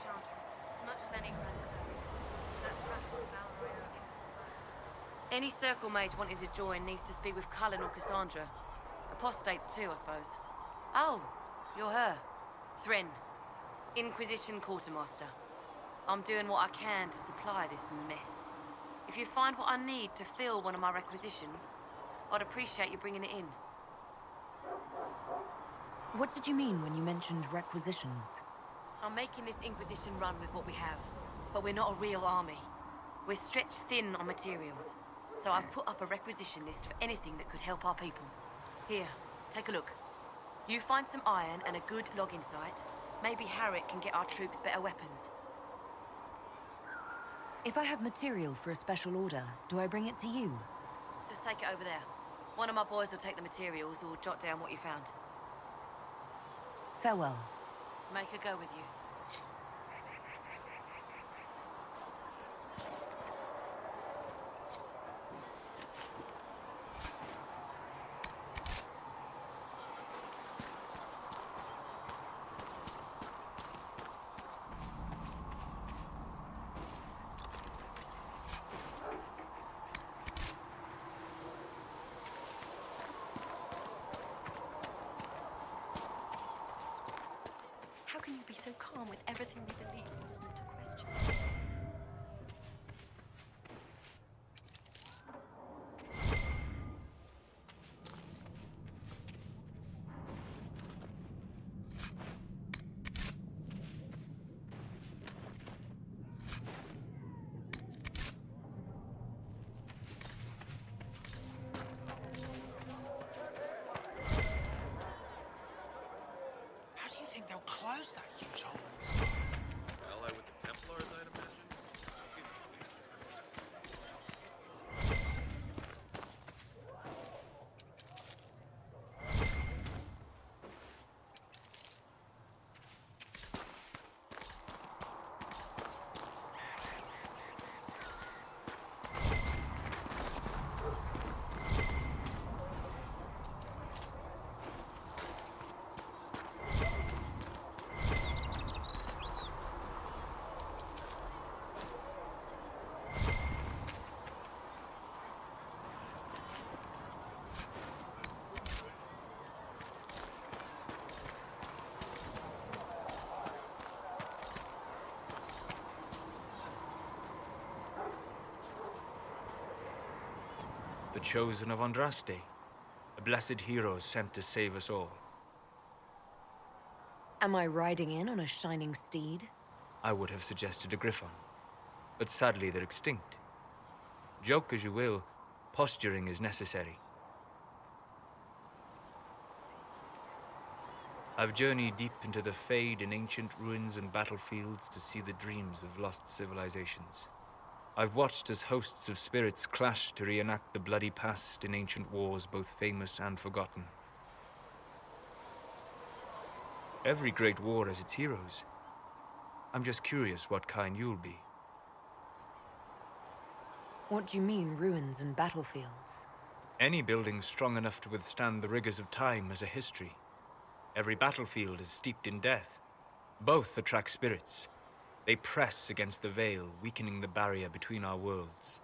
chantry, as much as any grand cleric. That practical Valoreo is the word. Any circle mage wanting to join needs to speak with Cullen or Cassandra. Apostates too, I suppose. Oh, you're her. Thren. Inquisition quartermaster. I'm doing what I can to supply this mess. If you find what I need to fill one of my requisitions, I'd appreciate you bringing it in. What did you mean when you mentioned requisitions? I'm making this Inquisition run with what we have, but we're not a real army. We're stretched thin on materials, so I've put up a requisition list for anything that could help our people. Here, take a look. You find some iron and a good logging site, maybe Harriet can get our troops better weapons. If I have material for a special order, do I bring it to you? Just take it over there. One of my boys will take the materials or jot down what you found. Farewell. Make her go with you. How can you be so calm with everything we believe called into question? How do you think they'll close that huge hole? Ally with the Templars, I'd imagine? The chosen of Andraste, a blessed hero sent to save us all. Am I riding in on a shining steed? I would have suggested a griffon, but sadly they're extinct. Joke as you will, posturing is necessary. I've journeyed deep into the Fade in ancient ruins and battlefields to see the dreams of lost civilizations. I've watched as hosts of spirits clash to reenact the bloody past in ancient wars both famous and forgotten. Every great war has its heroes. I'm just curious what kind you'll be. What do you mean, ruins and battlefields? Any building strong enough to withstand the rigors of time has a history. Every battlefield is steeped in death. Both attract spirits. They press against the veil, weakening the barrier between our worlds.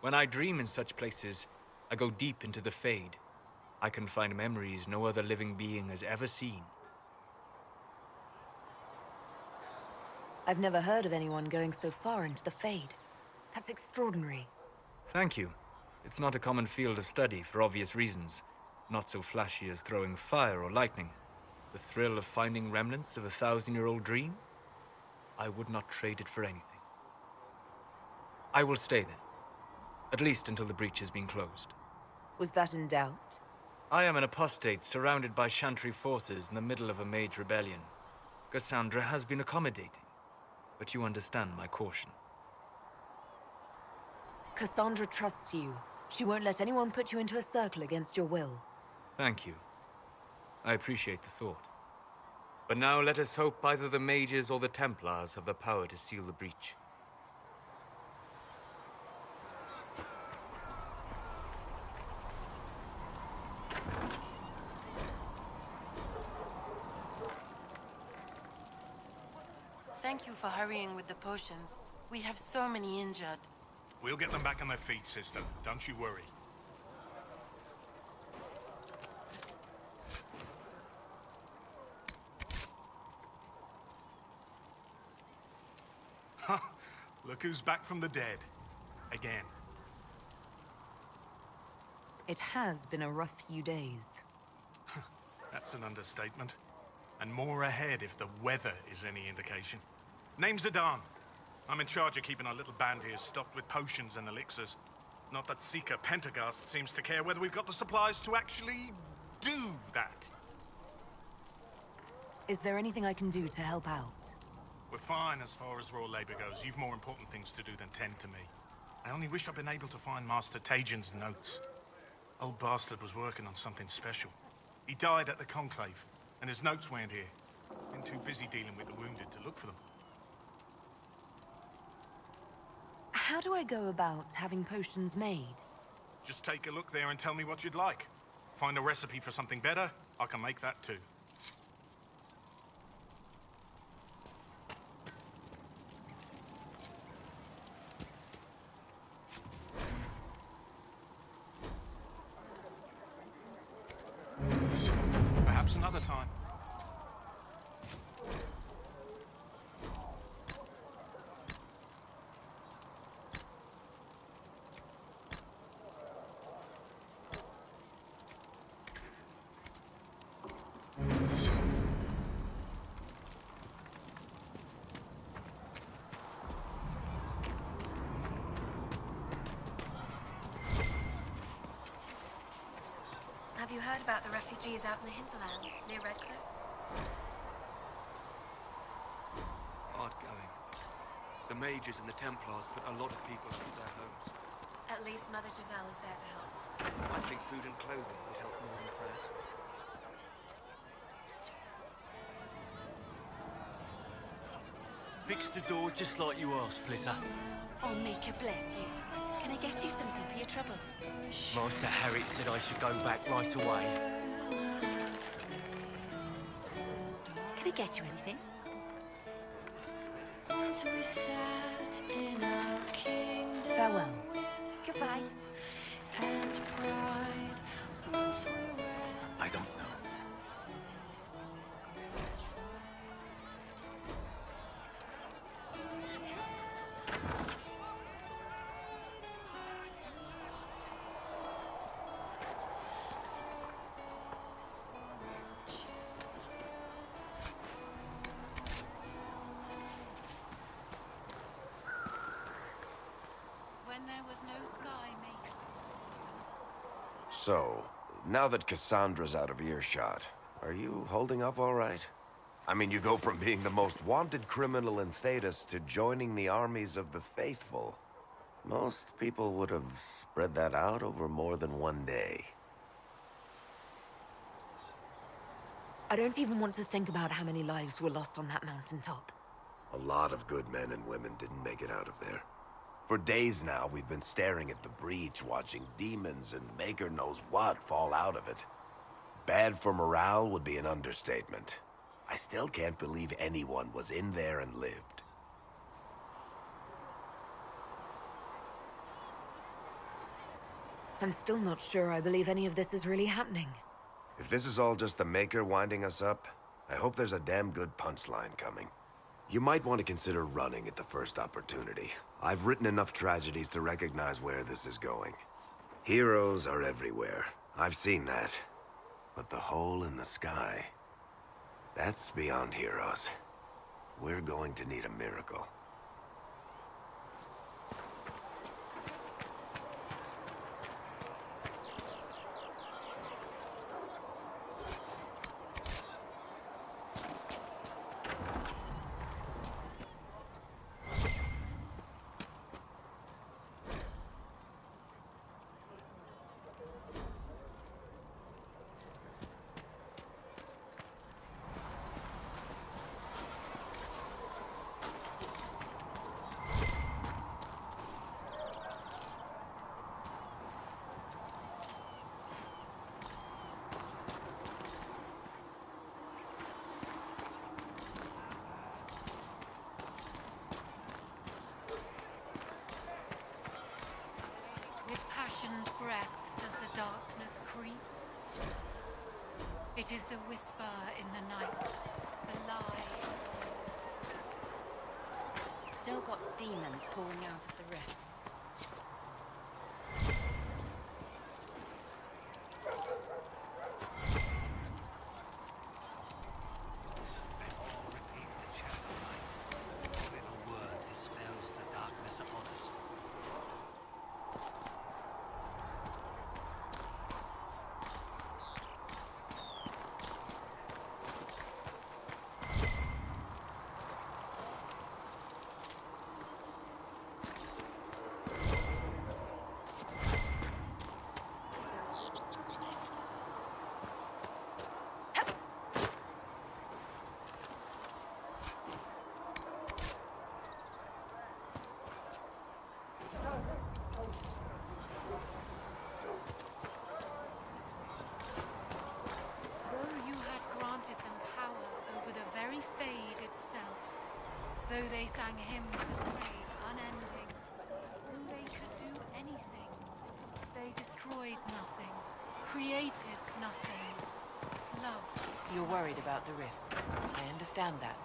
When I dream in such places, I go deep into the Fade. I can find memories no other living being has ever seen. I've never heard of anyone going so far into the Fade. That's extraordinary. Thank you. It's not a common field of study for obvious reasons. Not so flashy as throwing fire or lightning. The thrill of finding remnants of a 1,000-year-old dream? I would not trade it for anything. I will stay there. At least until the breach has been closed. Was that in doubt? I am an apostate surrounded by Chantry forces in the middle of a Mage rebellion. Cassandra has been accommodating, but you understand my caution. Cassandra trusts you. She won't let anyone put you into a circle against your will. Thank you. I appreciate the thought. But now let us hope either the Mages or the Templars have the power to seal the breach. Thank you for hurrying with the potions. We have so many injured. We'll get them back on their feet, sister. Don't you worry. Look who's back from the dead. Again. It has been a rough few days. That's an understatement. And more ahead if the weather is any indication. Name's Zidane. I'm in charge of keeping our little band here stocked with potions and elixirs. Not that Seeker Pentagast seems to care whether we've got the supplies to actually do that. Is there anything I can do to help out? We're fine as far as raw labor goes. You've more important things to do than tend to me. I only wish I'd been able to find Master Tajin's notes. Old bastard was working on something special. He died at the Conclave, and his notes weren't here. Been too busy dealing with the wounded to look for them. How do I go about having potions made? Just take a look there and tell me what you'd like. Find a recipe for something better, I can make that too. Perhaps another time. Have you heard about the refugees out in the hinterlands, near Redcliffe? Hard going. The Mages and the Templars put a lot of people out of their homes. At least Mother Giselle is there to help. I think food and clothing would help more than prayers. Fix the door just like you asked, Flitter. Oh, Mika, bless you. Can I get you something for your trouble? Master Harriet said I should go back right away. Can I get you anything? Once we sat in our kingdom. Farewell. Goodbye. And pride. Once we were. I don't know. When there was no sky, mate. So, now that Cassandra's out of earshot, are you holding up all right? I mean, you go from being the most wanted criminal in Thedas to joining the armies of the faithful. Most people would have spread that out over more than one day. I don't even want to think about how many lives were lost on that mountaintop. A lot of good men and women didn't make it out of there. For days now, we've been staring at the breach, watching demons and maker knows what fall out of it. Bad for morale would be an understatement. I still can't believe anyone was in there and lived. I'm still not sure I believe any of this is really happening. If this is all just the Maker winding us up, I hope there's a damn good punchline coming. You might want to consider running at the first opportunity. I've written enough tragedies to recognize where this is going. Heroes are everywhere. I've seen that. But the hole in the sky... that's beyond heroes. We're going to need a miracle. It is the whisper in the night, the lie. Still got demons pouring out of the rifts. Though they sang hymns of praise unending, though they could do anything, they destroyed nothing, created nothing, loved. You're worried about the rift. I understand that.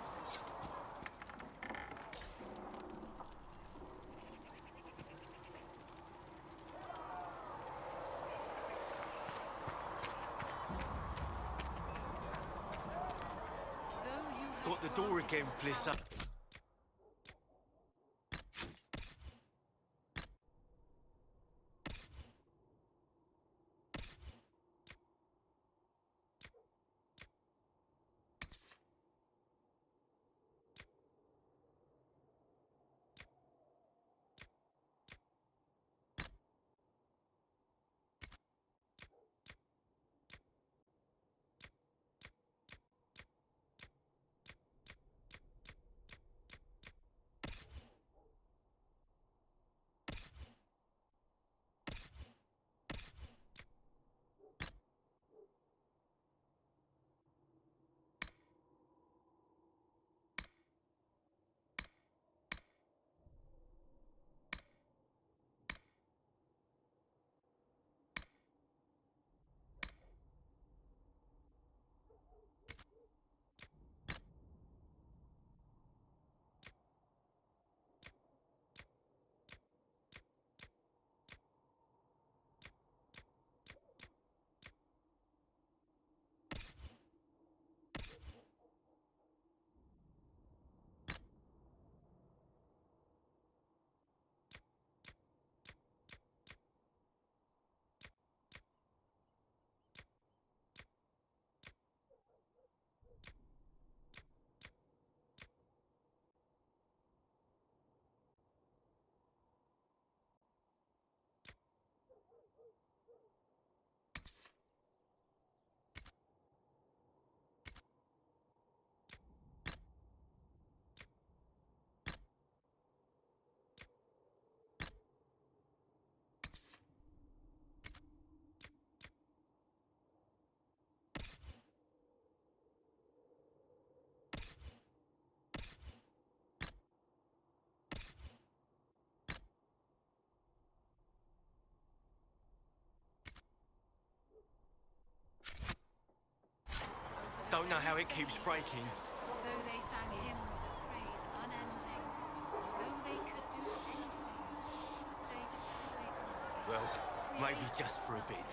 Got the door again, Flissa. Don't know how it keeps breaking. Though they sang hymns of praise unending, though they could do anything, they destroyed nothing. Well, maybe just for a bit.